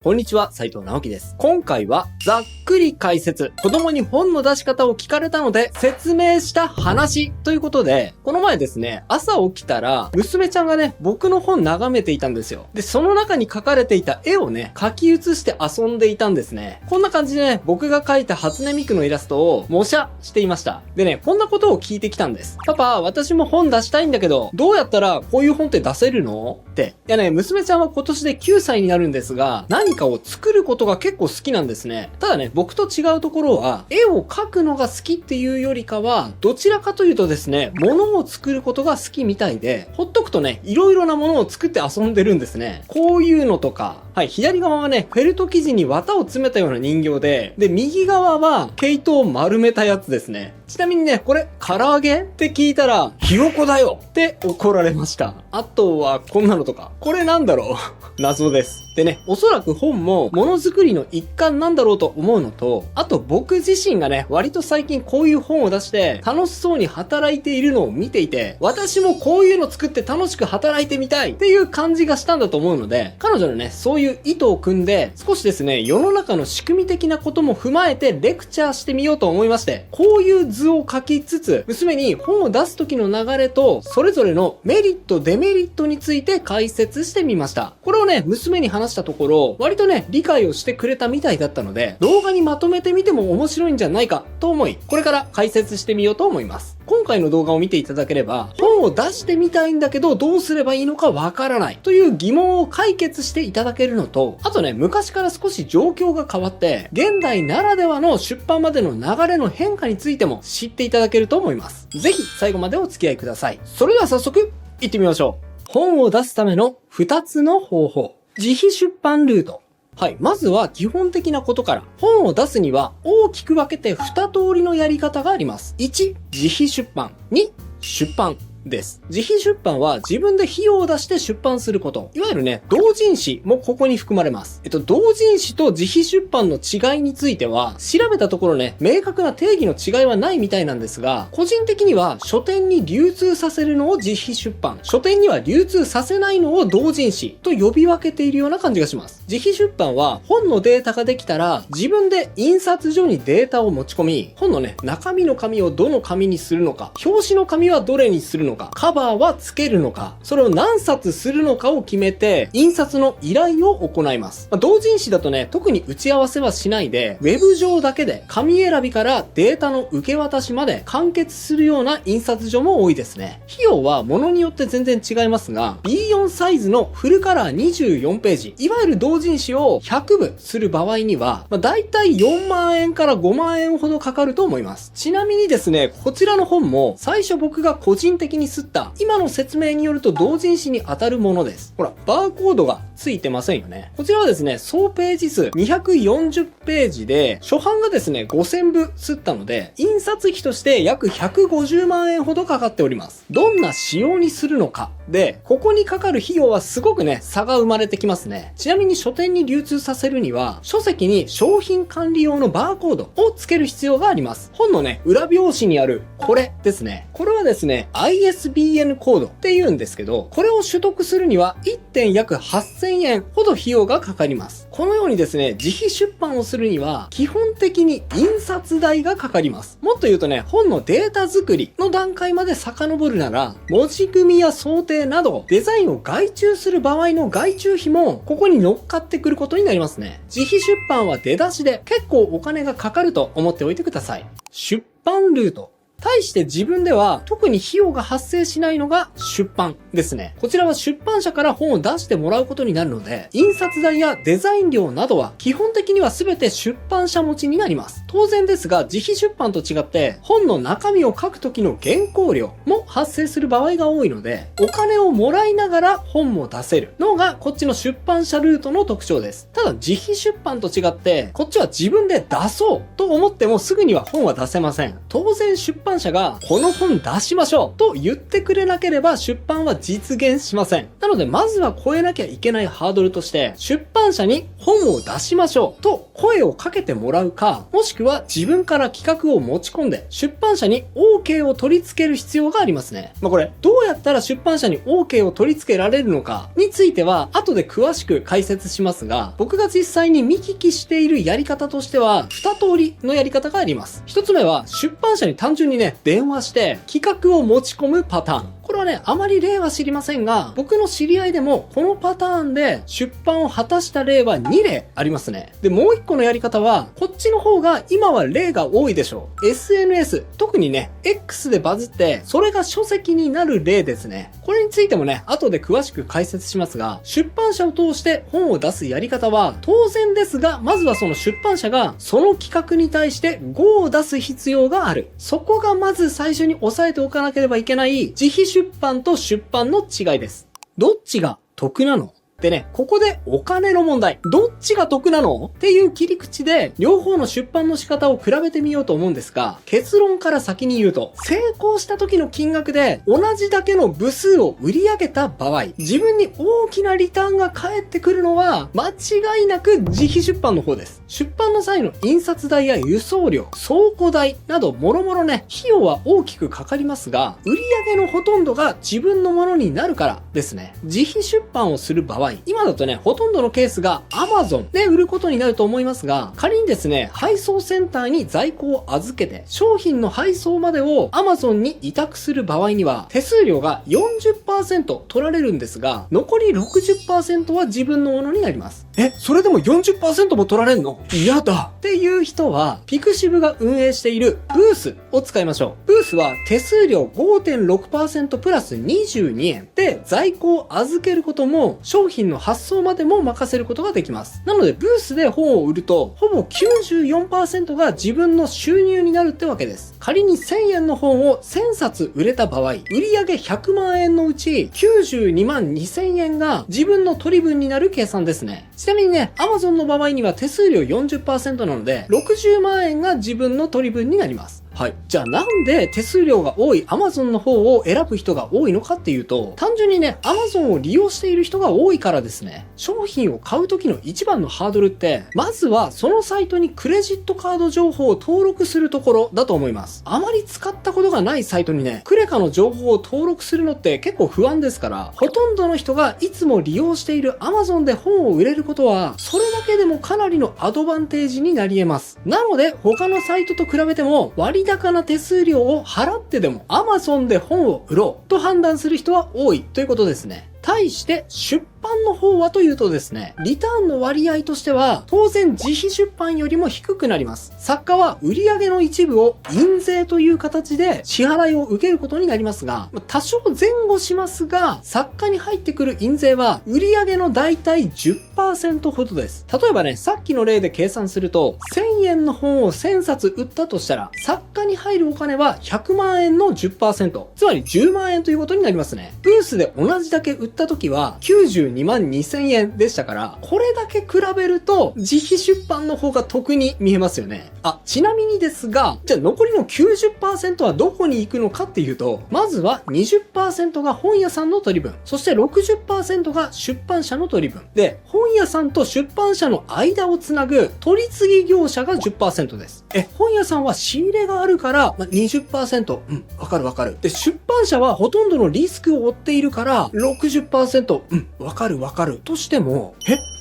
こんにちは、斉藤直樹です。今回は、ざっくり解説。子供に本の出し方を聞かれたので、説明した話ということで、この前ですね、朝起きたら、娘ちゃんがね、僕の本眺めていたんですよ。で、その中に描かれていた絵をね、描き写して遊んでいたんですね。こんな感じでね、僕が描いた初音ミクのイラストを模写していました。でね、こんなことを聞いてきたんです。パパ、私も本出したいんだけど、どうやったらこういう本って出せるの？って。いやね、娘ちゃんは今年で9歳になるんですが、何かを作ることが結構好きなんですね。ただね、僕と違うところは、絵を描くのが好きっていうよりかは、どちらかというとですね、物を作ることが好きみたいで、ほっとくとね、いろいろなものを作って遊んでるんですね。こういうのとか、はい、左側はね、フェルト生地に綿を詰めたような人形で、右側は毛糸を丸めたやつですね。ちなみにね、これ、唐揚げって聞いたら、ひよこだよって怒られました。あとは、こんなのとか。これなんだろう謎です。でね、おそらく本も、ものづくりの一環なんだろうと思うのと、あと僕自身がね、割と最近こういう本を出して、楽しそうに働いているのを見ていて、私もこういうの作って楽しく働いてみたいっていう感じがしたんだと思うので、彼女のね、そういう意図を組んで、少しですね、世の中の仕組み的なことも踏まえてレクチャーしてみようと思いまして、こういう図を描きつつ、娘に本を出す時の流れと、それぞれのメリット、デメリットについて解説してみました。これをね、娘に話したところ、割とね、理解をしてくれたみたいだったので、動画にまとめてみても面白いんじゃないかと思い、これから解説してみようと思います。今回の動画を見ていただければ、本を出してみたいんだけど、どうすればいいのかわからないという疑問を解決していただけるのと、あとね、昔から少し状況が変わって、現代ならではの出版までの流れの変化についても知っていただけると思います。ぜひ最後までお付き合いください。それでは早速、行ってみましょう。本を出すための2つの方法。自費出版ルート。はい。まずは基本的なことから。本を出すには大きく分けて2通りのやり方があります。1、自費出版。2、出版。です。自費出版は自分で費用を出して出版すること。いわゆるね、同人誌もここに含まれます。同人誌と自費出版の違いについては、調べたところね、明確な定義の違いはないみたいなんですが、個人的には書店に流通させるのを自費出版、書店には流通させないのを同人誌と呼び分けているような感じがします。自費出版は本のデータができたら、自分で印刷所にデータを持ち込み、本のね、中身の紙をどの紙にするのか、表紙の紙はどれにするのか、カバーは付けるのか、それを何冊するのかを決めて、印刷の依頼を行います。同人誌だとね、特に打ち合わせはしないで、ウェブ上だけで、紙選びからデータの受け渡しまで完結するような印刷所も多いですね。費用は物によって全然違いますが、B4 サイズのフルカラー24ページ、いわゆる同人誌を100部する場合には、だいたい4万円から5万円ほどかかると思います。ちなみにですね、こちらの本も、最初僕が個人的に刷った今の説明によると同人誌に当たるものです。ほら、バーコードがついてませんよね。こちらはですね、総ページ数240ページで、初版がですね、5000部刷ったので、印刷費として約150万円ほどかかっております。どんな仕様にするのか。で、ここにかかる費用はすごくね、差が生まれてきますね。ちなみに書店に流通させるには、書籍に商品管理用のバーコードを付ける必要があります。本のね、裏表紙にある、これですね。これはですね、ISBN コードって言うんですけど、これを取得するには 1. 点約8000円ほど費用がかかります。このようにですね、自費出版をするには、基本的に印刷代がかかります。もっと言うとね、本のデータ作りの段階まで遡るなら、文字組みや想定など、デザインを外注する場合の外注費も、ここに乗っかってくることになりますね。自費出版は出だしで結構お金がかかると思っておいてください。出版ルート。対して自分では特に費用が発生しないのが出版ですね。こちらは出版社から本を出してもらうことになるので、印刷代やデザイン料などは基本的には全て出版社持ちになります。当然ですが、自費出版と違って本の中身を書く時の原稿料も発生する場合が多いので、お金をもらいながら本も出せるのがこっちの出版社ルートの特徴です。ただ自費出版と違って、こっちは自分で出そうと思ってもすぐには本は出せません。当然出版版社がこの本出しましょうと言ってくれなければ出版は実現しません。なのでまずは超えなきゃいけないハードルとして出版社に本を出しましょうと声をかけてもらうか、もしくは自分から企画を持ち込んで出版社に OK を取り付ける必要がありますね。これどうやったら出版社に OK を取り付けられるのかについては後で詳しく解説しますが、僕が実際に見聞きしているやり方としては2通りのやり方があります。1つ目は出版社に単純にね電話して企画を持ち込むパターン。これはね、あまり例は知りませんが、僕の知り合いでもこのパターンで出版を果たした例は2例ありますね。で、もう1個のやり方は、こっちの方が今は例が多いでしょう。SNS、特にね、X でバズって、それが書籍になる例ですね。これについてもね、後で詳しく解説しますが、出版社を通して本を出すやり方は、当然ですが、まずはその出版社が、その企画に対して GO を出す必要がある。そこがまず最初に押さえておかなければいけない自費出版と出版の違いです。どっちが得なの？でね、ここでお金の問題。どっちが得なの？っていう切り口で、両方の出版の仕方を比べてみようと思うんですが、結論から先に言うと、成功した時の金額で同じだけの部数を売り上げた場合、自分に大きなリターンが返ってくるのは、間違いなく自費出版の方です。出版の際の印刷代や輸送料、倉庫代など、もろもろね、費用は大きくかかりますが、売上のほとんどが自分のものになるからですね。自費出版をする場合、今だとね、ほとんどのケースが Amazon で売ることになると思いますが、仮にですね、配送センターに在庫を預けて、商品の配送までを Amazon に委託する場合には、手数料が 40% 取られるんですが、残り 60% は自分のものになります。それでも 40% も取られるの？嫌だっていう人は、ピクシブが運営しているブースを使いましょう。ブースは手数料 5.6% プラス22円で在庫を預けることも商品の発送までも任せることができます。なのでブースで本を売るとほぼ 94% が自分の収入になるってわけです。仮に1000円の本を1000冊売れた場合、売上100万円のうち92万2000円が自分の取り分になる計算ですね。ちなみにね、Amazon の場合には手数料 40% なので60万円が自分の取り分になります。はい。じゃあなんで手数料が多い Amazon の方を選ぶ人が多いのかっていうと、単純にね、Amazon を利用している人が多いからですね。商品を買う時の一番のハードルって、まずはそのサイトにクレジットカード情報を登録するところだと思います。あまり使ったことがないサイトにね、クレカの情報を登録するのって結構不安ですから、ほとんどの人がいつも利用している Amazon で本を売れることは、それだけでもかなりのアドバンテージになり得ます。なので、他のサイトと比べても割高な手数料を払ってでも Amazon で本を売ろうと判断する人は多いということですね。対して出版の方はというとですね、リターンの割合としては当然自費出版よりも低くなります。作家は売上の一部を印税という形で支払いを受けることになりますが、多少前後しますが、作家に入ってくる印税は売上のだいたい 10% ほどです。例えばね、さっきの例で計算すると、1000円の本を1000冊売ったとしたら、作家に入るお金は100万円の 10%、つまり10万円ということになりますね。ブースで同じだけ売った時は92万2000円でしたから、これだけ比べると自費出版の方が得に見えますよね。ちなみにですが、じゃあ残りの 90% はどこに行くのかっていうと、まずは 20% が本屋さんの取り分、そして 60% が出版社の取り分で、本屋さんと出版社の間をつなぐ取り次ぎ業者が 10% です。本屋さんは仕入れがあるから、20%、わかるわかる。で、出版社はほとんどのリスクを負っているから、60%、わかるわかる。としても、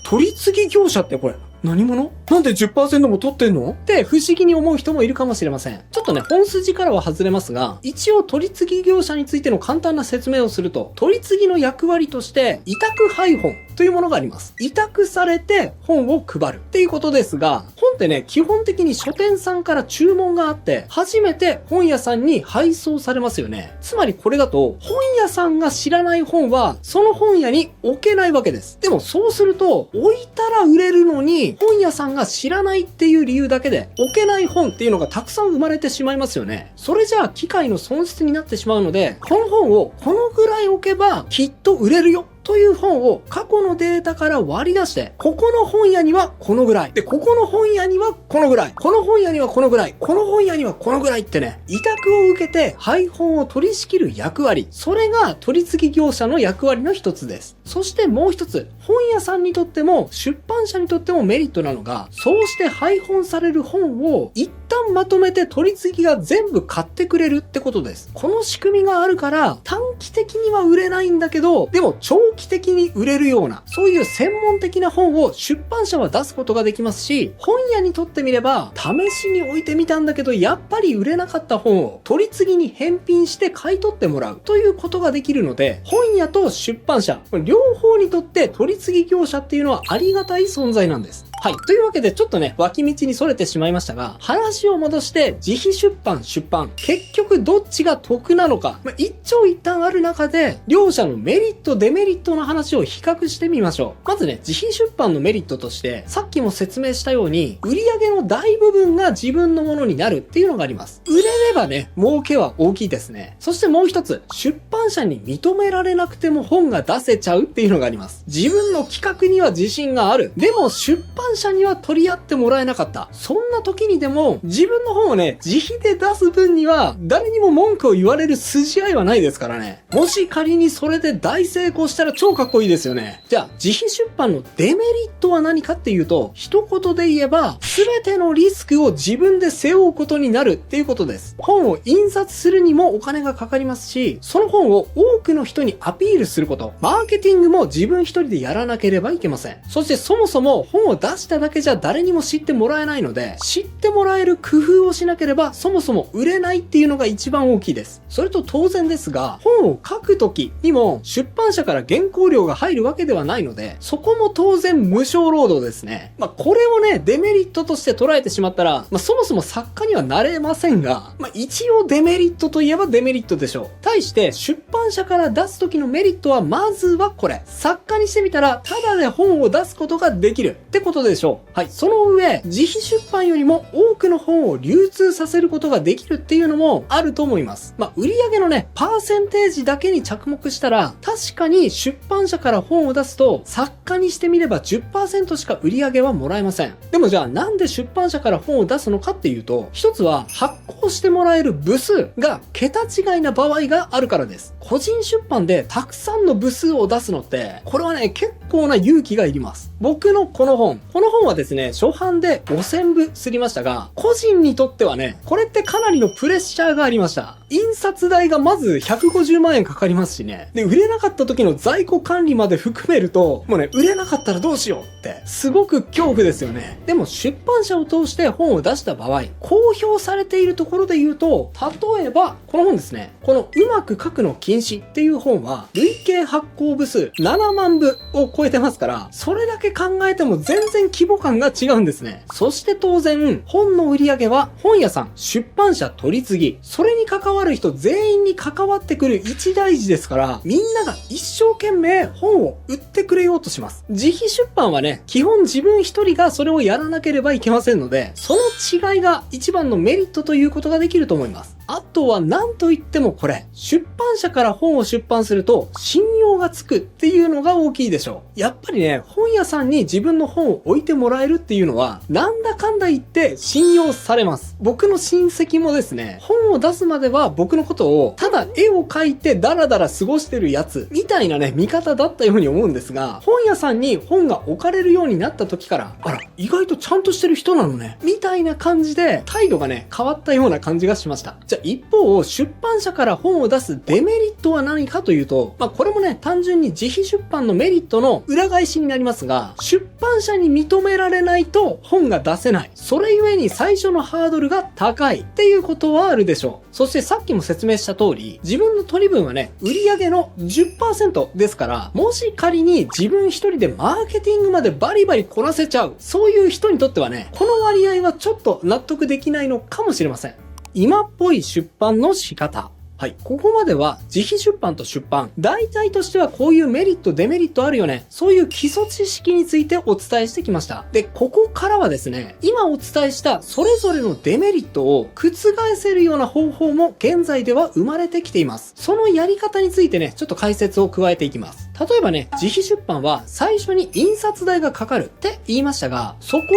取り次ぎ業者ってこれ、何者？なんで 10% も取ってんの？って不思議に思う人もいるかもしれません。ちょっとね、本筋からは外れますが、一応取り次ぎ業者についての簡単な説明をすると、取り次ぎの役割として、委託配本というものがあります。委託されて本を配るっていうことですが、本ってね、基本的に書店さんから注文があって、初めて本屋さんに配送されますよね。つまりこれだと、本屋さんが知らない本は、その本屋に置けないわけです。でもそうすると、置いたら売れるのに、本屋さんが知らないっていう理由だけで、置けない本っていうのがたくさん生まれてしまいますよね。それじゃあ機械の損失になってしまうので、この本をこのぐらい置けばきっと売れるよという本を過去のデータから割り出して、ここの本屋にはこのぐらい。で、ここの本屋にはこのぐらい。この本屋にはこのぐらい。この本屋にはこのぐらいってね、委託を受けて配本を取り仕切る役割。それが取り次ぎ業者の役割の一つです。そしてもう一つ、本屋さんにとっても出版社にとってもメリットなのが、そうして配本される本を一旦まとめて取り次ぎが全部買ってくれるってことです。この仕組みがあるから短期的には売れないんだけど、でも長期的に売れるような、そういう専門的な本を出版社は出すことができますし、本屋にとってみれば試しに置いてみたんだけどやっぱり売れなかった本を取り次ぎに返品して買い取ってもらうということができるので、本屋と出版社、両方にとって取り次ぎ業者っていうのはありがたい存在なんです。はい。というわけでちょっとね、脇道に逸れてしまいましたが、話を戻して自費出版、出版。結局どっちが得なのか、一長一短ある中で、両者のメリット、デメリットの話を比較してみましょう。まずね、自費出版のメリットとして、さっきも説明したように、売上の大部分が自分のものになるっていうのがあります。売れればね、儲けは大きいですね。そしてもう一つ、出版社に認められなくても本が出せちゃうっていうのがあります。自分の企画には自信がある。でも出版社には取り合ってもらえなかった。そんな時にでも自分の本をね、自費で出す分には誰にも文句を言われる筋合いはないですからね。もし仮にそれで大成功したら超かっこいいですよね。じゃあ自費出版のデメリットは何かっていうと、一言で言えば全てのリスクを自分で背負うことになるっていうことです。本を印刷するにもお金がかかりますし、その本を多くの人にアピールすること、マーケティングも自分一人でやらなければいけません。そしてそもそも本を出しただけじゃ誰にも知ってもらえないので、知ってもらえる工夫をしなければそもそも売れないっていうのが一番大きいです。それと当然ですが、本を書くときにも出版社から原稿料が入るわけではないので、そこも当然無償労働ですね。これをね、デメリットとして捉えてしまったら、そもそも作家にはなれませんが、一応デメリットといえばデメリットでしょう。対して出版社から出す時のメリットはまずはこれ。作家にしてみたら、ただで本を出すことができるってことでしょう。はい。その上、自費出版よりも多くの本を流通させることができるっていうのもあると思います。売上のね、パーセンテージだけに着目したら、確かに出版社から本を出すと、作家にしてみれば 10% しか売上はもらえません。でもじゃあなんで出版社から本を出すのかっていうと、一つは発行してもらえる部数が桁違いな場合があるからです。個人出版でたくさんの部数を出すのって、これはね、結構な勇気がいります。僕のこの本はですね、初版で5000部すりましたが、個人にとってはね、これってかなりのプレッシャーがありました。印刷代がまず150万円かかりますしね。で、売れなかった時の在庫管理まで含めると、もうね、売れなかったらどうしようって、すごく恐怖ですよね。でも出版社を通して本を出した場合、公表されているところで言うと、例えば、この本ですね。このうまく書くの禁止っていう本は、累計発行部数7万部を超えてますから、それだけ考えても全然規模感が違うんですね。そして当然、本の売り上げは本屋さん、出版社取り次ぎ、それに関わる人全員に関わってくる一大事ですから、みんなが一生懸命本を売ってくれようとします。自費出版はね、基本自分一人がそれをやらなければいけませんので、その違いが一番のメリットということができると思います。あとは何と言ってもこれ、出版社から本を出版すると信用がつくっていうのが大きいでしょう。やっぱりね、本屋さんに自分の本を置いてもらえるっていうのは、なんだかんだ言って信用されます。僕の親戚もですね、本を出すまでは僕のことを、ただ絵を描いてダラダラ過ごしてるやつ、みたいなね、見方だったように思うんですが、本屋さんに本が置かれるようになった時から、あら、意外とちゃんとしてる人なのね、みたいな感じで、態度がね、変わったような感じがしました。じゃあ一方、出版社から本を出すデメリットは何かというと、これもね、単純に自費出版のメリットの裏返しになりますが、出版社に認められないと本が出せない。それゆえに最初のハードルが高いっていうことはあるでしょう。そしてさっきも説明した通り、自分の取り分はね、売上の 10% ですから、もし仮に自分一人でマーケティングまでバリバリこなせちゃう、そういう人にとってはね、この割合はちょっと納得できないのかもしれません。今っぽい出版の仕方。はい。ここまでは自費出版と出版。大体としてはこういうメリット、デメリットあるよね。そういう基礎知識についてお伝えしてきました。で、ここからはですね、今お伝えしたそれぞれのデメリットを覆せるような方法も現在では生まれてきています。そのやり方についてね、ちょっと解説を加えていきます。例えばね、自費出版は最初に印刷代がかかるって言いましたが、そこを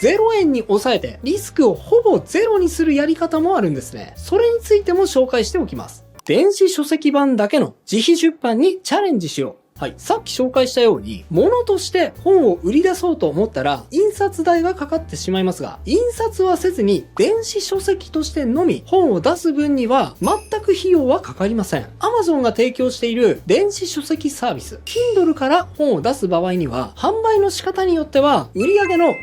0円に抑えてリスクをほぼゼロにするやり方もあるんですね。それについても紹介しておきます。電子書籍版だけの自費出版にチャレンジしよう。はい。さっき紹介したように、物として本を売り出そうと思ったら、印刷代がかかってしまいますが、印刷はせずに電子書籍としてのみ本を出す分には全く費用はかかりません。Amazon が提供している電子書籍サービス、Kindle から本を出す場合には、販売の仕方によっては、売上の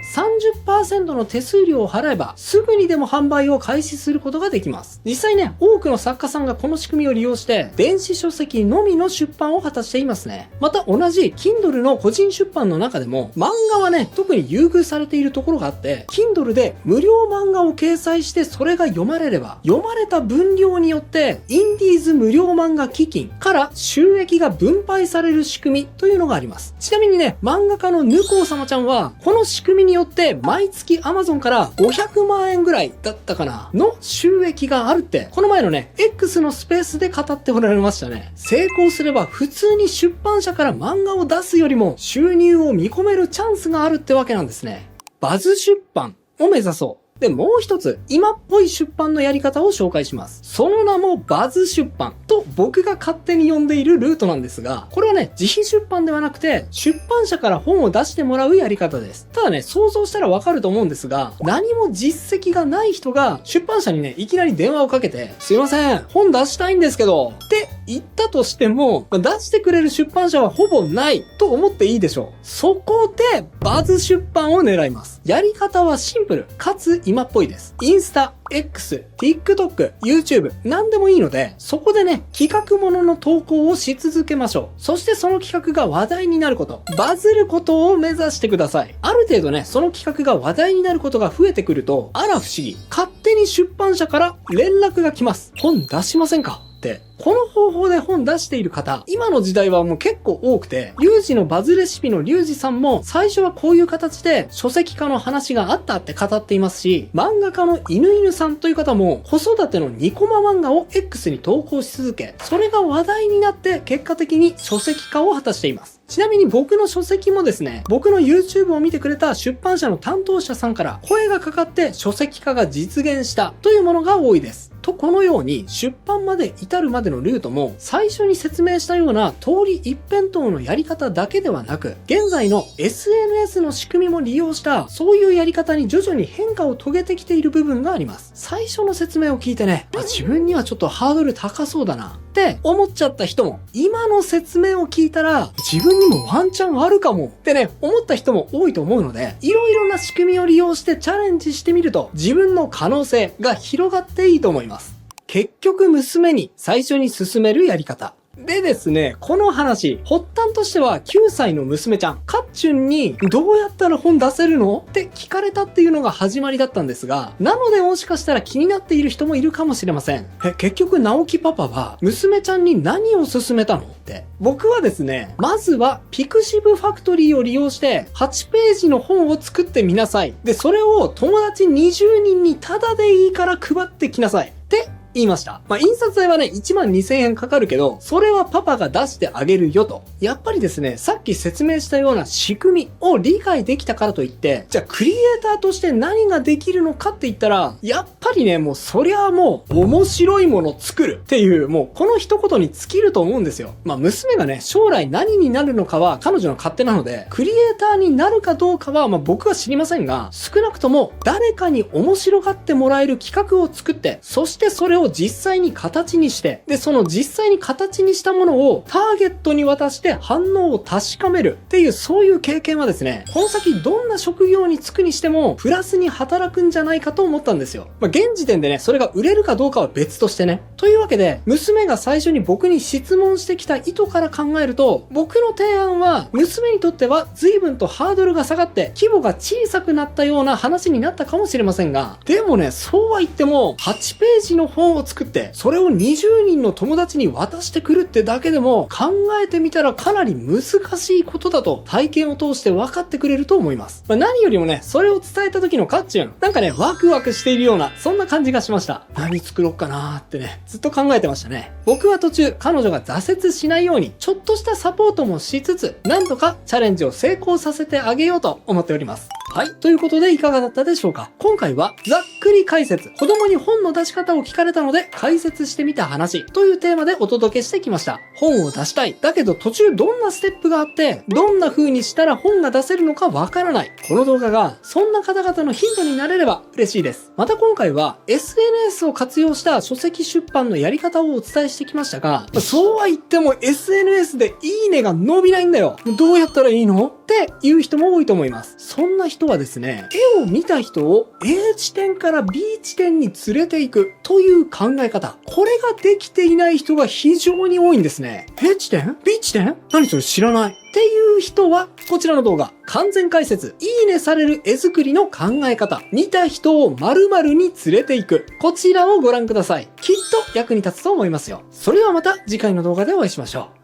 30% の手数料を払えば、すぐにでも販売を開始することができます。実際ね、多くの作家さんがこの仕組みを利用して、電子書籍のみの出版を果たしていますね。また同じ Kindle の個人出版の中でも漫画はね、特に優遇されているところがあって、Kindle で無料漫画を掲載してそれが読まれれば、読まれた分量によってインディーズ無料漫画基金から収益が分配される仕組みというのがあります。ちなみにね、漫画家のぬこうさまちゃんは、この仕組みによって毎月 Amazon から500万円ぐらいだったかなの収益があるって、この前のね、X のスペースで語っておられましたね。成功すれば普通に出版社から漫画を出すよりも収入を見込めるチャンスがあるってわけなんですね。バズ出版を目指そう。で、もう一つ、今っぽい出版のやり方を紹介します。その名もバズ出版と僕が勝手に呼んでいるルートなんですが、これはね、自費出版ではなくて、出版社から本を出してもらうやり方です。ただね、想像したらわかると思うんですが、何も実績がない人が出版社にね、いきなり電話をかけて、すいません、本出したいんですけど、って言ったとしても、出してくれる出版社はほぼないと思っていいでしょう。そこで、バズ出版を狙います。やり方はシンプル、かつ今っぽいです。インスタ、X、TikTok、YouTube、何でもいいので、そこでね、企画ものの投稿をし続けましょう。そしてその企画が話題になること、バズることを目指してください。ある程度ね、その企画が話題になることが増えてくると、あら不思議、勝手に出版社から連絡が来ます。本出しませんか？って。この方法で本出している方、今の時代はもう結構多くて、リュウジのバズレシピのリュウジさんも最初はこういう形で書籍化の話があったって語っていますし、漫画家の犬さんという方も子育ての2コマ漫画を X に投稿し続け、それが話題になって結果的に書籍化を果たしています。ちなみに僕の書籍もですね、僕の YouTube を見てくれた出版社の担当者さんから声がかかって書籍化が実現したというものが多いです。と、このように出版まで至るまでのルートも最初に説明したような通り一辺倒のやり方だけではなく、現在の SNS の仕組みも利用したそういうやり方に徐々に変化を遂げてきている部分があります。最初の説明を聞いてね、自分にはちょっとハードル高そうだなって思っちゃった人も、今の説明を聞いたら自分にもワンチャンあるかもってね、思った人も多いと思うので、いろいろな仕組みを利用してチャレンジしてみると自分の可能性が広がっていいと思います。結局娘に最初に勧めるやり方。でですね、この話、発端としては9歳の娘ちゃん、かっちゅんにどうやったら本出せるのって聞かれたっていうのが始まりだったんですが、なのでもしかしたら気になっている人もいるかもしれません。結局直樹パパは娘ちゃんに何を勧めたのって。僕はですね、まずはピクシブファクトリーを利用して8ページの本を作ってみなさい。で、それを友達20人にタダでいいから配ってきなさい。って言いました。印刷代はね、12,000円かかるけど、それはパパが出してあげるよと。やっぱりですね、さっき説明したような仕組みを理解できたからといって、じゃあクリエイターとして何ができるのかって言ったら、やっぱりね、もうそりゃもう面白いものを作るっていう、もうこの一言に尽きると思うんですよ。娘がね、将来何になるのかは彼女の勝手なので、クリエイターになるかどうかは僕は知りませんが、少なくとも誰かに面白がってもらえる企画を作って、そしてそれを実際に形にして、で、その実際に形にしたものをターゲットに渡して反応を確かめるっていう、そういう経験はですね、この先どんな職業に就くにしてもプラスに働くんじゃないかと思ったんですよ。現時点でね、それが売れるかどうかは別としてね。というわけで、娘が最初に僕に質問してきた意図から考えると、僕の提案は娘にとっては随分とハードルが下がって規模が小さくなったような話になったかもしれませんが、でもね、そうは言っても8ページの本物を作って、それを20人の友達に渡してくるってだけでも、考えてみたらかなり難しいことだと体験を通して分かってくれると思います。何よりもね、それを伝えた時のカッチュン、なんかね、ワクワクしているような、そんな感じがしました。何作ろうかなーってね、ずっと考えてましたね。僕は途中、彼女が挫折しないように、ちょっとしたサポートもしつつ、なんとかチャレンジを成功させてあげようと思っております。はい。ということでいかがだったでしょうか。今回はざっくり解説。子供に本の出し方を聞かれたので解説してみた話というテーマでお届けしてきました。本を出したい。だけど途中どんなステップがあって、どんな風にしたら本が出せるのかわからない。この動画がそんな方々のヒントになれれば嬉しいです。また今回は SNS を活用した書籍出版のやり方をお伝えしてきましたが、そうは言っても SNS でいいねが伸びないんだよ。どうやったらいいのっていう人も多いと思います。そんな人はですね、絵を見た人を A 地点から B 地点に連れていくという考え方。これができていない人が非常に多いんですね。A 地点 ?B 地点何それ知らない。っていう人は、こちらの動画、完全解説、いいねされる絵作りの考え方、見た人を〇〇に連れていく。こちらをご覧ください。きっと役に立つと思いますよ。それではまた次回の動画でお会いしましょう。